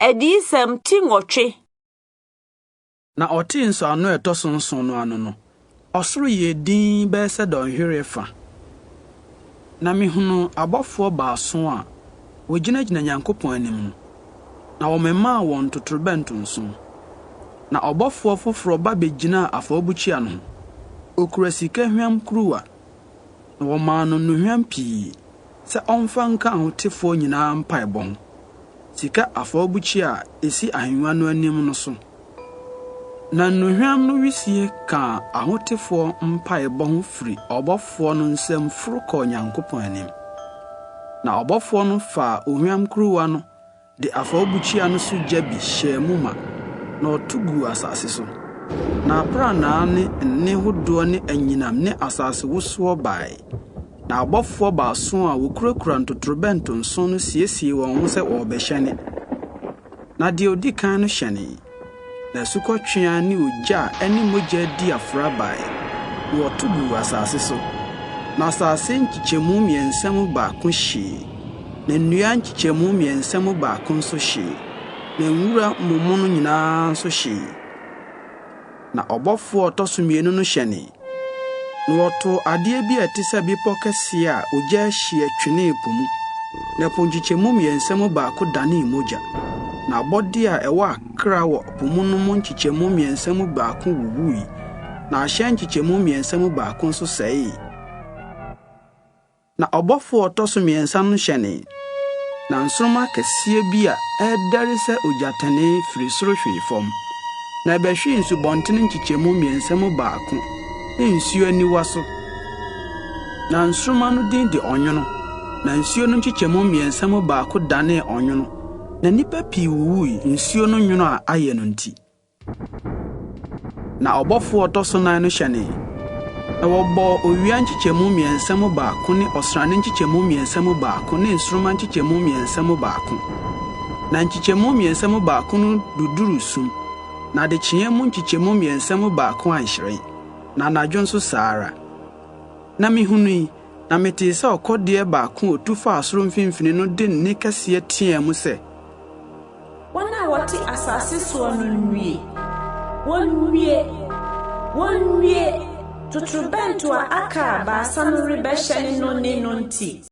Adiyisɛm ti nwɔtwe. Na ɔte nsɔano ɛtɔ so nson no ano no, ɔsoro yɛ din bɛyɛ sɛ dɔnhwere fa. Na mehunu abɔfoɔ baason a wɔgyinagyina Nyankopɔn anim no, na wɔmemaa wɔn totorobɛnto nson. Na ɔbɔfoɔ foforɔ ba bɛgyinaa afɔrebukyia no ho. Okura sika hwam kuruwa, na wɔmaa no nnuhwam pii sɛ ɔmfa nka ahotefoɔ nyinaa mpaebɔ ho. Sika afɔrebukyia a esi ahengua no anim no so. Na nnuhwam no wisie ka ahotefoɔ mpaebɔ ho firi ɔbɔfoɔ no nsam foro kɔ Nyankopɔn anim. Na ɔbɔfoɔ no fa ohwam kuruwa no de afɔrebukyia no so gya bi hyɛɛ mu ma, na ɔto gu asase so. Na aprannaa ne nne hodoɔ ne anyinam ne asase wosoɔ bae. Na abɔfoɔ baason a wokurakura ntotorobɛnto nson no siesie wɔn ho sɛ wɔbɛhyɛne. Na deɛ odi kan no hyɛne. Na sukɔtwea ne ogya ɛne mogya di afra bae. Na wɔto gu asase so. Na asase nkyekyɛmu mmiɛnsa mu baako hyee. Na nnua nkyekyɛmu mmiɛnsa mu baako nso hyee. Na nwura mmommo no nyinaa nso hyee. Na ɔbɔfoɔ ɔtɔ so mmienu no hyɛne. Na wɔto adeɛ bi a ɛte sɛ bepɔ kɛseɛ a ogya ahyia twenee po mu. Na po nkyekyɛmu mmiɛnsa mu baako danee mogya. Na abɔde a ɛwɔ akra wɔ po mu no mu nkyekyɛmu mmiɛnsa mu baako wuwui. Na ahyɛn nkyekyɛmu mmiɛnsa mu baako nso sɛee. Na ɔbɔfoɔ ɔtɔ so mmiɛnsa no hyɛne. Na nsoroma kɛseɛ bi a ɛdɛre sɛ ogyatane firi soro hwee fam. Na ɛbɛhwee nsubɔntene nkyekyɛmu mmiɛnsa mu baako ne nsuo aniwa so. Na nsoroma no din de ɔnwono. Na nsuo no nkyekyɛmu mmiɛnsa mu baako danee ɔnwono. Na nnipa pii wuwui nsuo no nwono a ayɛ no nti. Na ɔbɔfoɔ ɔtɔ so nan no hyɛne. Na wɔbɔ owia nkyekyɛmu mmiɛnsa mu baako ne ɔsrane nkyekyɛmu mmiɛnsa mu baako ne nsoroma nkyekyɛmu mmiɛnsa mu baako. Na nkyekyɛmu mmiɛnsa mu baako no duduru sum. Na de kyeɛ mu nkyekyɛmu mmiɛnsa mu baako anhyerɛn. Na anadwo nso saa ara. Na mehunu yi, na metee sɛ ɔkɔdeɛ baako otu fa asoro mfimfini no de nne kɛseɛ teɛ mu sɛ, Wɔn a wɔte asase soɔ no nwie. Wɔnwie. Totorobɛnto a aka baasa no rebɛhyɛne no ne no nti.